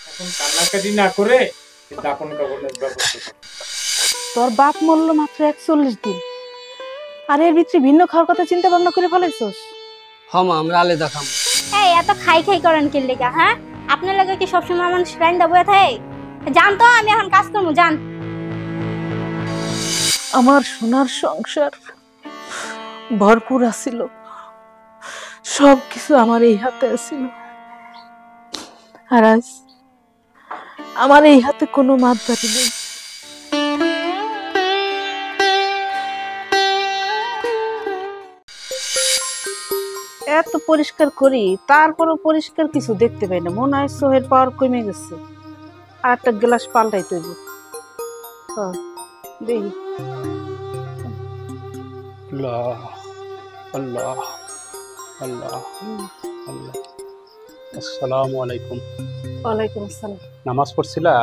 এখন কান্নাকাটি না করে দাপন কাপড়ের ব্যবস্থা কর। তোর বাপ মরল মাত্র 41 দিন, আর এর ভিতরে ভিন্ন খাওয়ার কথা চিন্তা ভাবনা করে ফেলাইছস। মা আমরা আলাদা খাম। এই এত খাই খাই করেন কি লেগা? হ্যাঁ, আপনার লাগে কি সবসময় মানুষ রাইন্দা বয়ে থাকে? জান তো আমি এখন কাজ করবো, জান। আমার সোনার সংসার ভরপুর আছিল, সবকিছু আমার এই হাতে আছিল, আর আজ আমার এই হাতে কোনো মাতবাড়ি নেই। এত পরিষ্কার করি, তারপরও পরিষ্কার কিছু দেখতে পাই না। মনে হয় সোহের পাওয়ার কমে গেছে। আর একটা গ্লাস পাল্টাইতে হবে। দেখি। আল্লাহ আল্লাহ আল্লাহ আল্লাহ। আসসালামু আলাইকুম। ওয়ালাইকুম আসসালাম। নামাজ পড়ছিলা?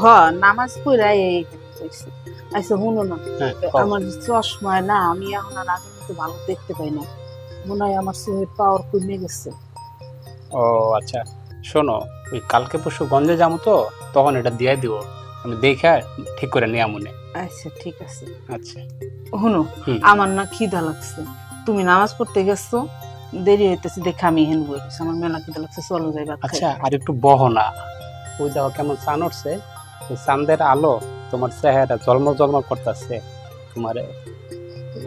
হ, নামাজ পড়াই এই হইছে। আচ্ছা শুনো না, আমার চশমায় না আমি এখন আর আগের মতো ভালো দেখতে পাই না। মনে হয় আমার চোখের পাওয়ার কমে গেছে। ও আচ্ছা, শোনো, ওই কালকে পরশু গঞ্জে যাবো তো, তখন এটা দিয়ে দিব, আমি দেখে ঠিক করে নিয়ে মনে। আচ্ছা ঠিক আছে। আচ্ছা শুনো, আমার না খিদা লাগছে। তুমি নামাজ পড়তে গেছো, দেরি হইতেছে দেখে আমি হেন বই গেছি। আমার মেলা খিদা লাগছে, চলো যাই ভাত খাই। আচ্ছা, আর একটু বহো না। ওই দেখো কেমন চান উঠছে, ওই চাঁদের আলো তোমার চেহারা জন্ম জন্ম করতেছে। তোমার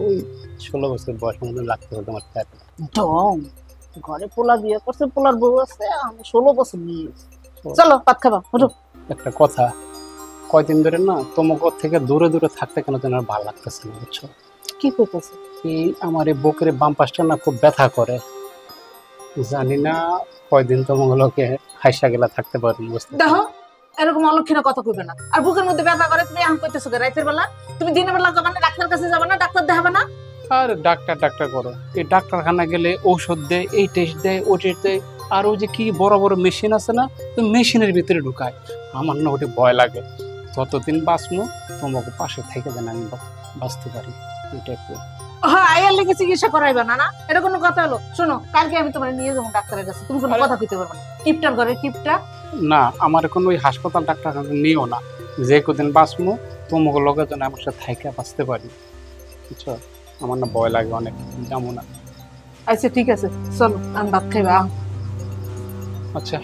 ওই 16 বছর বয়স মধ্যে লাগতে হবে তোমার চেহারা। ডং, ঘরে পোলা বিয়ে করছে, পোলার বউ আছে, আমি 16 বছর নিয়ে গেছি। চলো ভাত খাবা, ওঠো। একটা কথা, কয়দিন ধরে না তোমাকে থেকে দূরে দূরে থাকতে কেন যেন আর ভালো লাগতেছে না, বুঝছো? কি করতেছে? এই আমার এই বুকের বাম পাশটা না খুব ব্যথা করে। জানি না কয়দিন তোমাগুলোকে হাইসা গেলা থাকতে পারবেন, বুঝতে? দেখো, এরকম অলক্ষণে কথা কইবে না। আর বুকের মধ্যে ব্যথা করে তুমি এখন কইতেছো রাতের বেলা? তুমি দিনের বেলা যাবে না, ডাক্তার কাছে যাবে না, ডাক্তার দেখাবে না? আর ডাক্তার ডাক্তার করো, এই ডাক্তারখানা গেলে ঔষধ দেয়, এই টেস্ট দেয়, ও টেস্ট দেয়, আর ওই যে কি বড় বড় মেশিন আছে না, তো মেশিনের ভিতরে ঢুকায়। আমার না ওটা ভয় লাগে। যতদিন বাঁচবো তোমাকে পাশে থেকে যেন আমি বাঁচতে পারি, এটা একটু। হ্যাঁ, আইয়ার লেগে চিকিৎসা করাইবে না? না, এটা কোনো কথা হলো? শোনো, কালকে আমি তোমার নিয়ে যাবো ডাক্তারের কাছে, তুমি কোনো কথা কইতে পারবে না। কিপটার ঘরে কিপটা না, আমার কোনো ওই হাসপাতাল ডাক্তারখানা নিও না। যে কদিন বাঁচবো তোমাকে লোকের জন্য আমার সাথে থাইকা বাঁচতে পারি, বুঝছো? আমার না ভয় লাগে অনেক, যাবো না। আচ্ছা ঠিক আছে, চলো আমি ভাত খাইবা। আচ্ছা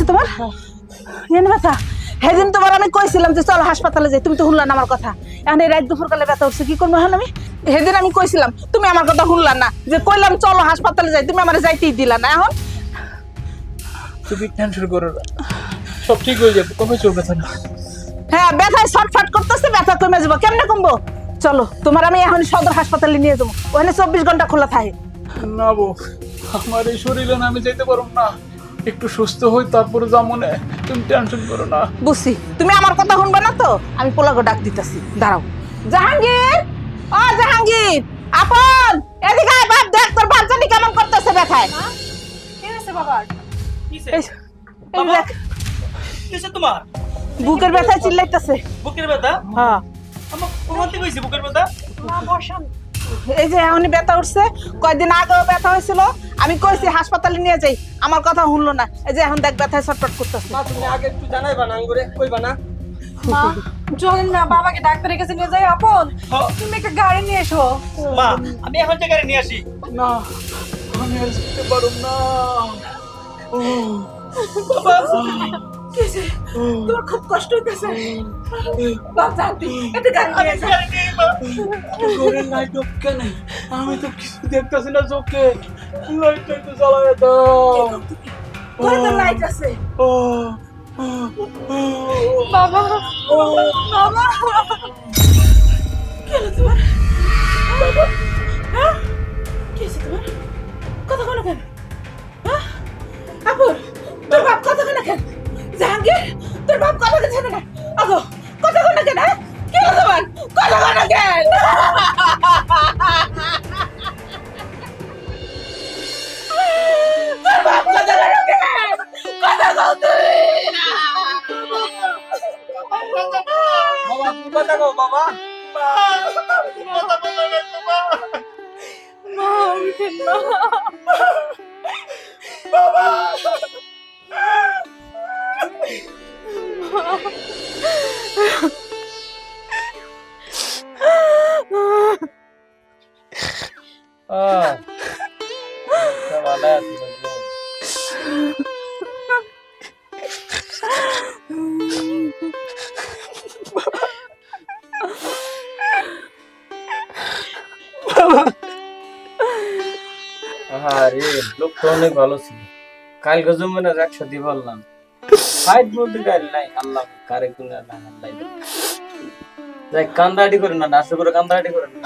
তোমার ব্যথা? সেদিন তোমার আমি কইছিলাম যে চলো হাসপাতালে যাই, তুমি তো শুনলা না আমার কথা। এখন এই রাত দুপুর কালে ব্যথা উঠছে, কি করবো এখন আমি? সেদিন আমি কইছিলাম, তুমি আমার কথা শুনলা না। যে কইলাম চলো হাসপাতালে যাই, তুমি আমার যাইতেই দিলা না। এখন তুমি টেনশন করো না, সব ঠিক হয়ে যাবে, কমে চলবে না। হ্যাঁ, ব্যথায় ছটফট করতেছে, ব্যথা কমে যাবো। কেমনে কমবো? চলো, তোমার আমি এখন সদর হাসপাতালে নিয়ে যাবো, ওখানে 24 ঘন্টা খোলা থাকে। না বউ, আমার এই শরীরে না আমি যেতে পারবো না, একটু সুস্থ হই তারপরে যাবো না, তুমি টেনশন করো না। বুঝছি, তুমি আমার কথা শুনবে না তো? আমি পোলাগো ডাক দিতেছি, দাঁড়াও। জাহাঙ্গীর, ও জাহাঙ্গীর, আপন এদিকে আয়। বাপ, দেখ তোর বাচ্চাটি কেমন করতেছে ব্যথায়। কি হয়েছে বাবার? এই দেখ, কিসে তোমার? বুকের ব্যথায় চিল্লাইতেছে। বুকের ব্যথা? হ্যাঁ, আমার কোমাতে কইছে বুকের ব্যথা। মা বসান। এই যে এখনই ব্যথা উঠছে, কয়দিন আগেও ব্যথা হয়েছিল। আমি কইছি হাসপাতালে নিয়ে যাই, আমার কথা শুনলো না। এই যে এখন দেখ ব্যথায় ছটফট করতেছে। মা তুমি আগে একটু জানাইবা না, করে কইবা না? মা, চলেন না বাবাকে ডাক্তারের কাছে নিয়ে যাই। আপন, তুমি একটা গাড়ি নিয়ে এসো। মা, আমি এখন জায়গায় নিয়ে আসি। না, আমি আর যেতে পারবো না। বাবা, তোমার খুব কষ্ট হইতেছে। বাপ জানতি, একটা গাড়ি নিয়ে যা। ঘরের লাইট অফ কেন? আমি তো কিছু দেখতেছি না চোখে, লাইটটা একটু জ্বালায় দাও। ঘরে তো লাইট আছে। বাবা, বাবা, কি হলো তোমার? বাবা, হ্যাঁ? কি হয়েছে তোমার? কথা বলো কেন? হ্যাঁ? আপুর, তোর বাপ কথা কেন কেন? জাহাঙ্গীর, তোর বাপ কথা কেন না? আগো কথা কোন কেন কি হলো তোমার কথা কোন কেন তোর বাপ কথা কোন কেন কথা কও তুই বাবা, তুমি কথা কও বাবা। মা উঠেন মা ভালো আছি বাবা। আরে লোকটা অনেক ভালো ছিল। কাল গজমের একসাথে বললাম ফাইট বলতে গাইল নাই, আল্লাহ কারে কোন আল্লাহ যাই কান্দাটি করে না, নাচে করে কান্দাটি করে না।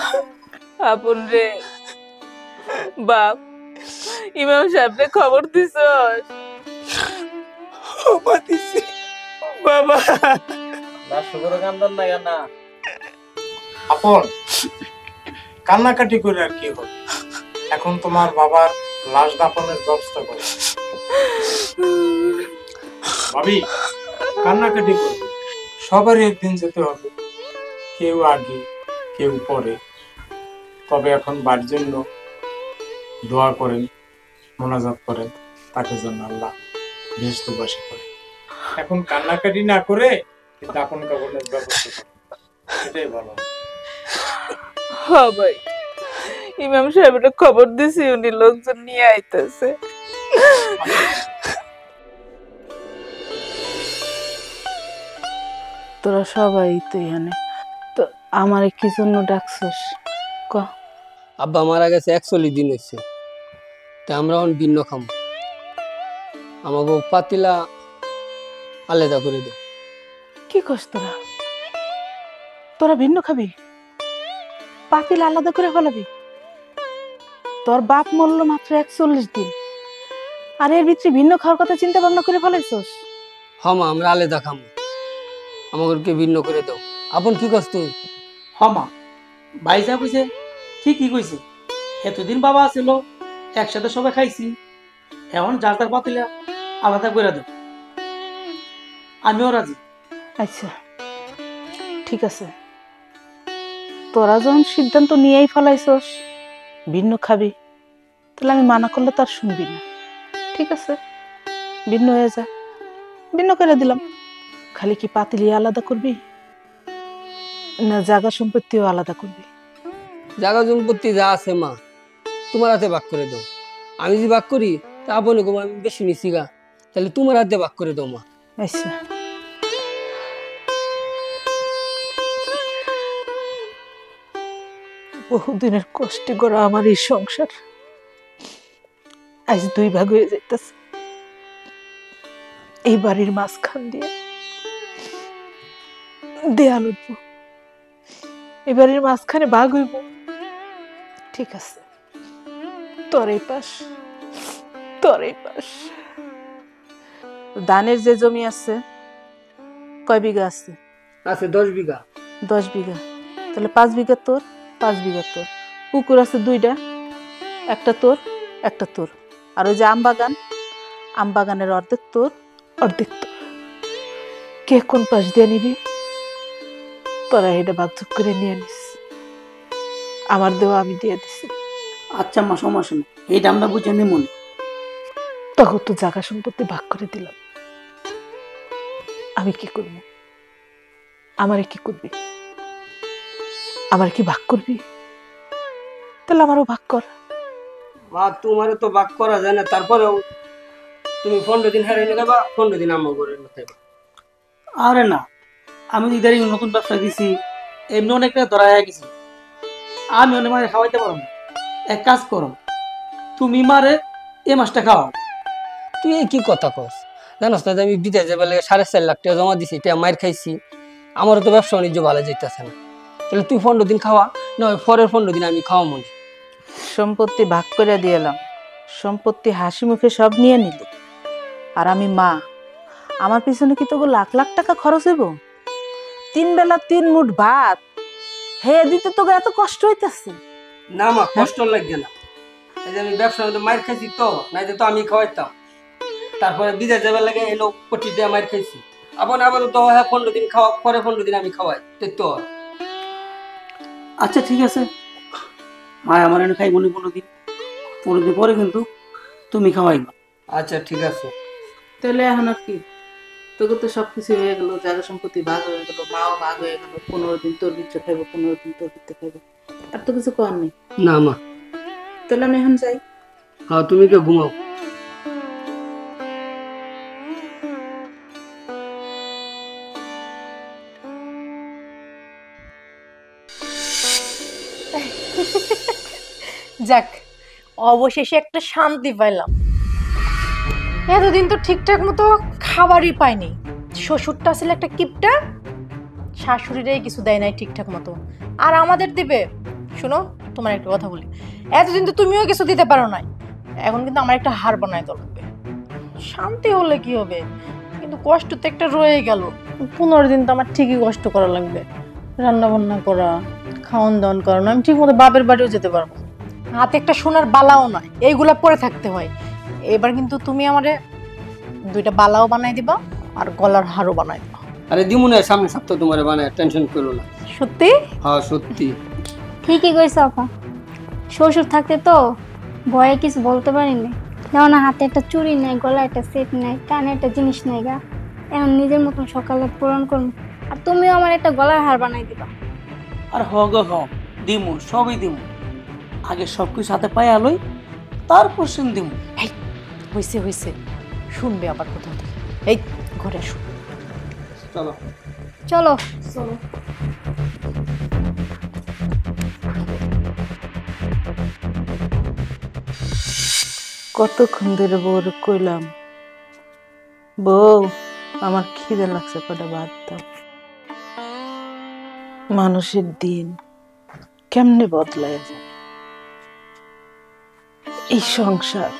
আপন রে বাপ ইমাম সাহেবকে খবর দিছস বাবা নাচে করে কান্দার না কেন? আপন কান্নাকাটি করে আর কি হবে, এখন তোমার বাবার লাশ দাফনের ব্যবস্থা করো। ভাবি কান্নাকাটি করবে, সবারই একদিন যেতে হবে, কেউ আগে কেউ পরে। তবে এখন বাড়ির জন্য দোয়া করেন, মোনাজাত করেন, তাকে যেন আল্লাহ বেহেশতবাসী করে। এখন কান্নাকাটি না করে দাফন কাফনের ব্যবস্থা করো, এটাই ভালো। হ্যাঁ ভাই ইমাম সাহেবের খবর দিছি, উনি লোকজন নিয়ে আইতেছে। তোরা সবাই তো এখানে, তো আমারে কি জন্য ডাকছস ক? আব্বা মারা গেছে 41 দিন হয়েছে, তা আমরা এখন ভিন্ন খাম। আমাকে পাতিলা আলাদা করে দে। কি কস তোরা? তোরা ভিন্ন খাবি? পাতিল আলাদা করে ফেলাবি? তোর বাপ মরল মাত্র 41 দিন, আর এর ভিতরে ভিন্ন খাওয়ার কথা চিন্তা ভাবনা করে ফেলাইছস? হমা আমরা আলাদা খাম, আমাকে ভিন্ন করে দাও। আপন কি করছ তুই? হমা ভাই যা কইছে ঠিকই কইছে। এতদিন বাবা ছিল একসাথে সবাই খাইছি, এখন যার তার পাতিলা আলাদা করে দাও, আমিও রাজি। আচ্ছা ঠিক আছে, তোরা যখন সিদ্ধান্ত নিয়েই ফেলাইছস ভিন্ন খাবি, তাহলে আমি মানা করলে তার শুনবি না। ঠিক আছে ভিন্ন হয়ে যা, ভিন্ন করে দিলাম। খালি কি পাতিলি আলাদা করবি না জায়গা সম্পত্তিও আলাদা করবি? জায়গা সম্পত্তি যা আছে মা তোমার হাতে ভাগ করে দাও। আমি যদি ভাগ করি তা আপনি কম আমি বেশি নিছি গা, তাহলে তোমার হাতে ভাগ করে দাও মা। আচ্ছা বহুদিনের কষ্টে গড়া আমার এই সংসার আজ 2 ভাগ হয়ে যাইতেছে। এই বাড়ির মাঝখান দিয়ে দেয়াল উঠবো, এই বাড়ির মাঝখানে ভাগ হইব। ঠিক আছে তোর এই পাশ তোর এই পাশ। ধানের যে জমি আছে কয় বিঘা আছে? আছে 10 বিঘা। 10 বিঘা, তাহলে 5 বিঘা তোর, 5 বিঘা তোর। পুকুর আছে 2টা, একটা তোর একটা তোর। আর ওই যে আম বাগানের অর্ধেক তোর অর্ধেক তোর। কে কোন পাশ দিয়ে নিবি তোরা এটা ভাগযোগ করে নিয়ে নিস, আমার দেওয়া আমি দিয়ে দিছি। আচ্ছা মা সমস্যা নেই, এইটা আমরা বুঝে নিই মনে। তখন তো জায়গা সম্পত্তি ভাগ করে দিলাম, আমি কি করবো? আমারে কি করবি? আমার কি ভাগ করবি? তাহলে আমারও ভাগ কর। মা তোমারে তো ভাগ করা যায় না, তারপরেও তুমি 15 দিন হারিয়ে নিয়ে যাবা, 15 দিন আমার করে নিতে। আরে না, আমি ইদারিং নতুন ব্যবসা দিছি, এমনি অনেকটা ধরা হয়ে গেছি, আমি অনেক মারে খাওয়াইতে পারবো না। এক কাজ করো, তুমি মারে এই মাছটা খাওয়াও। তুই এই কি কথা কস? জানোস না যে আমি বিদেশ যাবার লাগে 4.5 লাখ টাকা জমা দিছি, এটা মার খাইছি, আমারও তো ব্যবসা বাণিজ্য ভালো যাইতেছে না। তাহলে তুই 15 দিন খাওয়া, নয় পরের 15 দিন আমি খাওয়া মনে। সম্পত্তি ভাগ করে দিলাম, সম্পত্তি হাসি মুখে সব নিয়ে নিলি, আর আমি মা, আমার পিছনে কি তোকে লাখ লাখ টাকা খরচ হইব? তিন বেলা 3 মুঠ ভাত হে দিতে তো এত কষ্ট হইতেছে? না মা, কষ্ট লাগে না। এই যে আমি ব্যবসা মার খাইছি তো, নাই তো আমি খাওয়াইতাম। তারপরে বিদেশ যাবার লাগে এলো কোটি দিয়ে মার খাইছি। আবার তো হ্যাঁ 15 দিন খাওয়া, পরে 15 দিন আমি খাওয়াই তো। আচ্ছা ঠিক আছে, মায় আমার এনে খাইব নি 15 দিন পরে কিন্তু তুমি খাওয়াইবা। আচ্ছা ঠিক আছে। তাহলে এখন আর কি, তোকে তো সবকিছু হয়ে গেল, জায়গা সম্পত্তি ভাগ হয়ে গেল, মাও ভাগ হয়ে গেল, 15 দিন তোর বিচ্ছে খাইবো, 15 দিন তোর বিচ্ছে খাইবো, আর তো কিছু কর নেই। না মা। তাহলে আমি এখন যাই। হ্যাঁ তুমি কে ঘুমাও। যাক, অবশেষে একটা শান্তি পাইলাম। এতদিন তো ঠিকঠাক মতো খাবারই পাইনি। শ্বশুরটা ছিল একটা কিপটা, শাশুড়িরাই কিছু দেয় নাই ঠিকঠাক মতো, আর আমাদের দিবে? শুনো, তোমার একটা কথা বলি, এতদিন তো তুমিও কিছু দিতে পারো নাই, এখন কিন্তু আমার একটা হার বানায় তো লাগবে। শান্তি হলে কি হবে, কিন্তু কষ্ট তো একটা রয়ে গেল। 15 দিন তো আমার ঠিকই কষ্ট করা লাগবে, রান্না বান্না করা, খাওয়ান দাওয়ান করানো। আমি ঠিক মতো বাপের বাড়িও যেতে পারবো, হাতে একটা সোনার বালাও নয়, এইগুলা পরে থাকতে হয়। এবার কিন্তু তুমি আমারে 2টা বালাও বানাই দিবা আর গলার হারও বানাই দিবা। আরে দিমুনে সামনে সপ্তাহ তোমার বানায়, টেনশন করো না। সত্যি? হ্যাঁ সত্যি। ঠিকই কইছ আপা, শ্বশুর থাকতে তো ভয়ে কিছু বলতে পারিনি। যেমন হাতে একটা চুড়ি নাই, গলায় একটা সেট নাই, কানে একটা জিনিস নাই গা, এখন নিজের মতন সকালে পূরণ করবো। আর তুমিও আমার একটা গলার হার বানাই দিবা। আর হ গো হ, দিমু, সবই দিমু। আগে সবকিছু হাতে পায়ে আলোই, তারপর সেন দিমু। হইছে হইছে, শুনবে আবার কোথাও থেকে। এই ঘরে আসো। চলো চলো। কতক্ষণ ধরে বউরে কইলাম, বউ আমার খিদে লাগছে, কটা ভাত দাও। মানুষের দিন কেমনে বদলায় যায়। এই সংসার,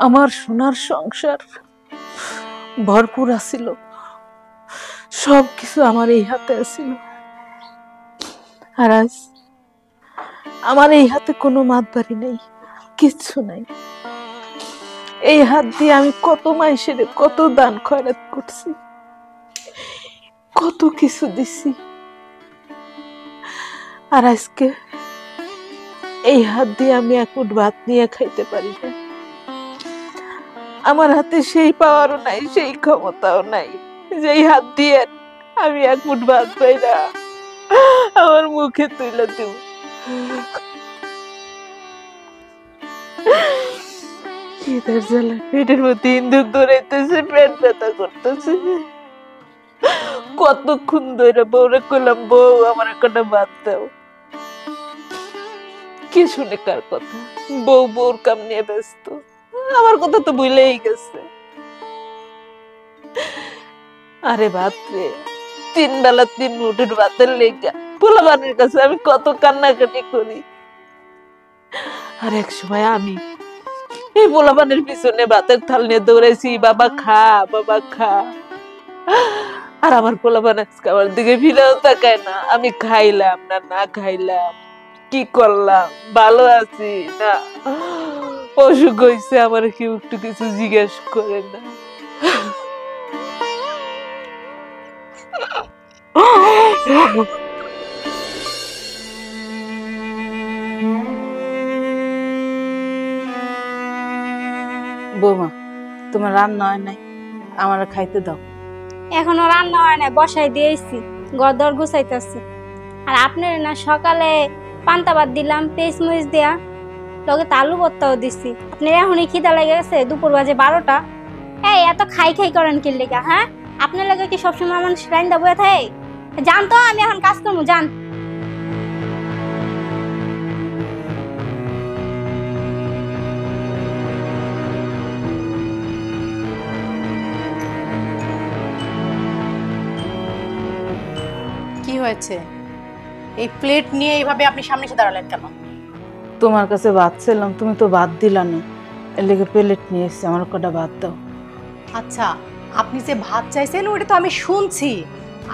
আমার সোনার সংসার, ভরপুর আছিল, সবকিছু আমার এই হাতে আছিল, আর আজ আমার এই হাতে কোনো মাতবাড়ি নেই, কিচ্ছু নাই। এই হাত দিয়ে আমি কত মাইসের কত দান খয়রাত করছি, কত কিছু দিছি, আর আজকে এই হাত দিয়ে আমি এক মুঠ ভাত নিয়ে খাইতে পারি না। আমার হাতে সেই পাওয়ারও নাই, সেই ক্ষমতাও নাই, যেই হাত দিয়ে আমি এক মুঠ ভাত পাই না আমার মুখে তুলে দেব। খিদের জ্বালা পেটের মধ্যে ইন্দুর দৌড়াইতেছে, পেট ব্যথা করতেছে। কতক্ষণ ধরে বউরে কইলাম, বউ আমার একটা ভাত দাও, কি শুনে কার কথা? বউ বউর কাম নিয়ে ব্যস্ত, আমার কথা তো ভুলেই গেছে। আরে ভাত রে, 3 বেলা 3 মুঠের ভাতের লেগা পোলাপানের কাছে আমি কত কান্নাকাটি করি, আর এক সময় আমি এই পোলাপানের পিছনে ভাতের থাল নিয়ে দৌড়াইছি, বাবা খা, বাবা খা। আর আমার পোলাপান আজকে আমার দিকে ফিরেও তাকায় না। আমি খাইলাম না না খাইলাম, কি করলাম, ভালো আছি না অসুখ হয়েছে, আমার কেউ একটু কিছু জিজ্ঞেস করে না। বৌমা, তোমার রান্না হয় নাই, আমার খাইতে দাও। এখনো রান্না হয় না, বসাই দিয়েছি, গদর গুছাইতেছি। আর আপনার না সকালে পান্তা ভাত দিলাম, পেঁয়াজ মরিচ দেয়া, লগে তো আলু ভর্তাও দিছি। আপনার এখনই খিদা লেগে গেছে, দুপুর বাজে 12টা। এই এত খাই খাই করেন কি লেগা? হ্যাঁ, আপনার লাগে কি সবসময় মানুষ রাইন্দা বয়ে থাকে? জান তো আমি এখন কাজ করবো, জান। কি হয়েছে? এই প্লেট নিয়ে এইভাবে আপনি সামনে এসে দাঁড়ালেন কেন? তোমার কাছে ভাত ছিলাম, তুমি তো ভাত দিলা না, এর লেগে প্লেট নিয়ে এসছি, আমার কটা ভাত দাও। আচ্ছা, আপনি যে ভাত চাইছেন ওটা তো আমি শুনছি,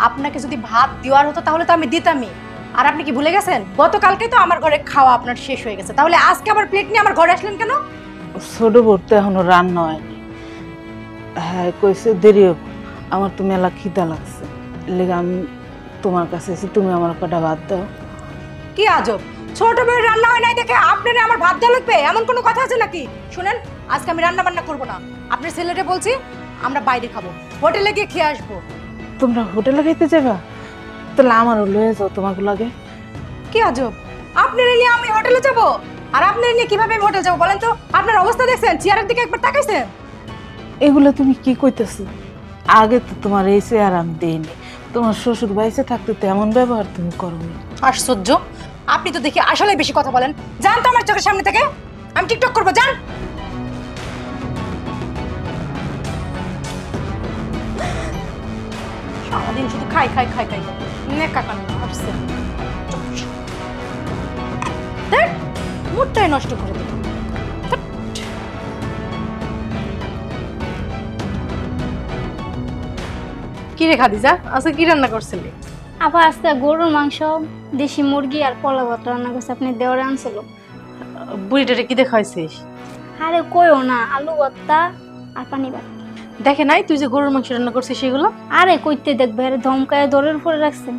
আপনাকে যদি ভাত দেওয়ার হতো তাহলে তো আমি দিতামই। আর আপনি কি ভুলে গেছেন গতকালকে তো আমার ঘরে খাওয়া আপনার শেষ হয়ে গেছে, তাহলে আজকে আবার প্লেট নিয়ে আমার ঘরে আসলেন কেন? ছোট বোর তো এখনো রান্না হয়নি। হ্যাঁ কইছে দেরি হোক, আমার তো মেলা খিদা লাগছে, লেগে আমি তোমার কাছে এসে তুমি আমার কটা ভাত দাও। কি আজব, ছোট বউয়ের রান্না হয় নাই দেখে আপনারে আমার ভাত দেওয়া লাগবে এমন কোনো কথা আছে নাকি? শুনেন, আজকে আমি রান্না বান্না করবো না, আপনার ছেলেরে বলছি আমরা বাইরে খাবো, হোটেলে গিয়ে খেয়ে আসবো। তোমরা হোটেলে খাইতে যাবা? তাহলে আমারও লয়ে যাও তোমাকে লাগে। কি আজব, আপনারে নিয়ে আমি হোটেলে যাব? আর আপনারে নিয়ে কিভাবে আমি হোটেল যাবো বলেন তো? আপনার অবস্থা দেখছেন? চেয়ারের দিকে একবার তাকাইছেন? এগুলো তুমি কি কইতেছো? আগে তো তোমার এই চেয়ার আমি দেইনি, তোমার শ্বশুর বাইসে থাকতে তো এমন ব্যবহার তুমি করো নি। আশ্চর্য, আপনি তো দেখি আসলে বেশি কথা বলেন। যান তো আমার চোখের সামনে থেকে, আমি টিকটক করবো, যান। সারাদিন শুধু খাই খাই খাই খাই নেকা কান আসছে, মুডটাই নষ্ট করে দিল। কি রে খাদিজা, আজকে কি রান্না করছিলি? আবার আজকে গরুর মাংস, দেশি মুরগি আর পোলা ভাত রান্না করছে। আপনি দেওয়ারে আনছিল। বুড়িটারে কি দেখাইছিস? আরে কইও না, আলু ভর্তা আর পানি ভাত। দেখে নাই তুই যে গরুর মাংস রান্না করছিস সেগুলো? আরে কইতে দেখবে, আরে ধমকায় দরের উপরে রাখছে।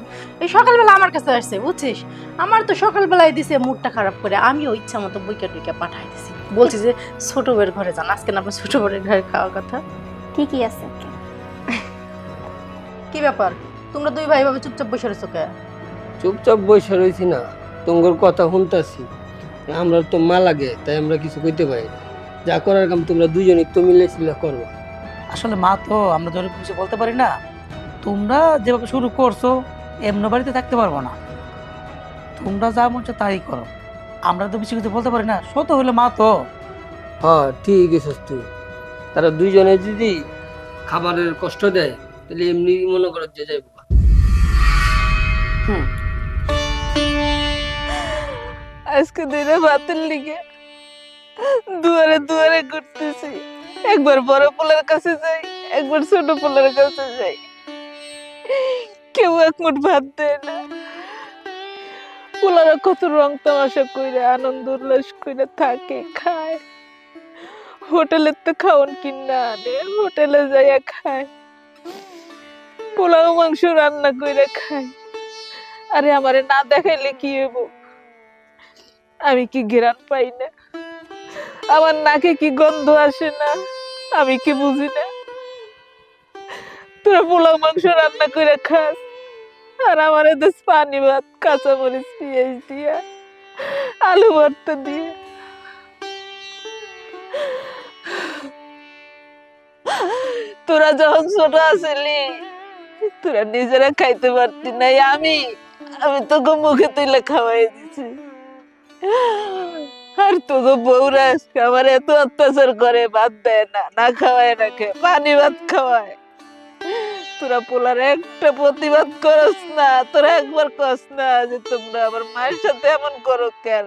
এই সকালবেলা আমার কাছে আসছে বুঝছিস, আমার তো সকালবেলায় দিছে মুডটা খারাপ করে, আমিও ইচ্ছা মতো বইকা টুইকা পাঠাই দিছি, বলছি যে ছোট বউয়ের ঘরে যান, আজকে না আপনার ছোট বউয়ের ঘরে খাওয়ার কথা। ঠিকই আছে। কি ব্যাপার, তোমরা দুই ভাই ভাবে চুপচাপ বসে রয়েছো কে? চুপচাপ বসে রয়েছি না, তোমার কথা শুনতাছি। আমরা তো মা লাগে, তাই আমরা কিছু কইতে পারি না। যা করার কাম তোমরা দুজনই তো মিলেছিলে করবো। আসলে মা তো আমরা ধরে কিছু বলতে পারি না, তোমরা যেভাবে শুরু করছো এমন বাড়িতে থাকতে পারবো না, তোমরা যা মন চায় তাই করো, আমরা তো বেশি কিছু বলতে পারি না, শত হলে মা তো। হ্যাঁ ঠিক আছে তুই, তারা দুইজনে যদি খাবারের কষ্ট দেয় তাহলে এমনি মনে করো যে যাইব। আজকে দিনে ভাতের লিগে দুয়ারে দুয়ারে ঘুরতেছি, একবার বড় পোলার কাছে যাই, একবার ছোট পোলার কাছে যাই, কেউ এক মুঠ ভাত দেয় না। পোলারা কত রং তামাশা কইরা আনন্দ উল্লাস কইরা থাকে, খায়। হোটেলের তো খাওয়ান কিনা আনে, হোটেলে যাইয়া খায়, পোলাও মাংস রান্না কইরা খায়। আরে আমারে না দেখাইলে কি হইব? আমি কি ঘেরান পাই না? আমার নাকে কি গন্ধ আসে না? আমি কি বুঝি না? তোরা পোলাও মাংস রান্না করে খাস, আর আমার এদের পানি ভাত, কাঁচামরিচ, পেঁয়াজ দিয়া, আলু ভর্তা দিয়ে। তোরা যখন ছোট আছিলি তোরা নিজেরা খাইতে পারতি নাই, আমি তোকে মুখে তুলে খাওয়াই দিছি। আর তোকে বউরা আজকে আমার এত অত্যাচার করে, ভাত দেয় না, না খাওয়ায়, না খেয়ে পানি ভাত খাওয়ায়। তোরা পোলার একটা প্রতিবাদ করস না, তোরা একবার কস না যে তোমরা আমার মায়ের সাথে এমন করো কেন?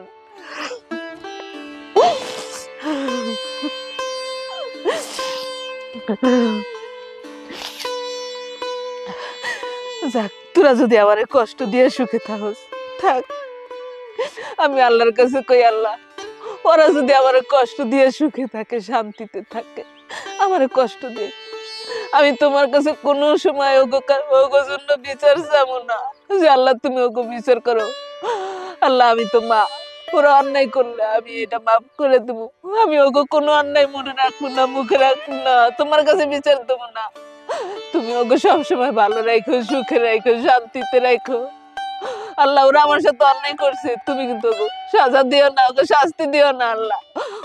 যাক, তোরা যদি আমার কষ্ট দিয়ে সুখে থাকস থাক, আমি আল্লাহর কাছে কই, আল্লাহ ওরা যদি আমার কষ্ট দিয়ে সুখে থাকে, শান্তিতে থাকে, আমার কষ্ট দিয়ে, আমি তোমার কাছে কোনো সময় ওগো জন্য বিচার চাবো না যে আল্লাহ তুমি ওগো বিচার করো। আল্লাহ আমি তো মা, ওরা অন্যায় করলে আমি এটা মাফ করে দেবো, আমি ওগো কোনো অন্যায় মনে রাখবো না, মুখে রাখবো না, তোমার কাছে বিচার দেবো না। তুমি ওগো সবসময় ভালো রাখো, সুখে রাখো, শান্তিতে রাখো। আল্লাহ ওরা আমার সাথে অন্যায় করছে, তুমি কিন্তু ওগো সাজা দিও না, ওগো শাস্তি দিও না। আল্লাহ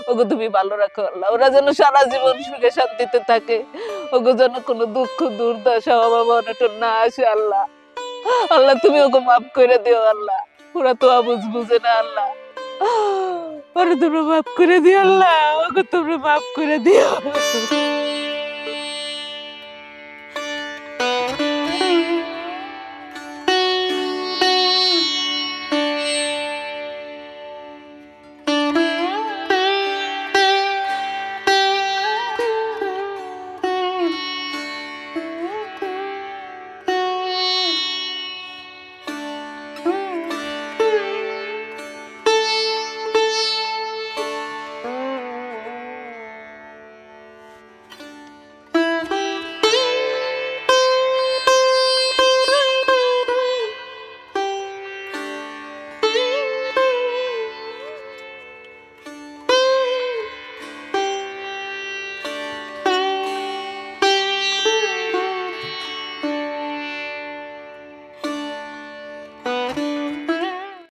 ওগো তুমি ভালো রাখো, আল্লাহ ওরা যেন সারা জীবন সুখে শান্তিতে থাকে, ওগো যেন কোনো দুঃখ দুর্দশা অভাব অনটন না আসে। আল্লাহ আল্লাহ তুমি ওগো মাফ করে দিও। আল্লাহ ওরা তো আবুঝ বুঝে না, আল্লাহ ওরা তোমরা মাফ করে দিও। আল্লাহ ওগো তোমরা মাফ করে দিও।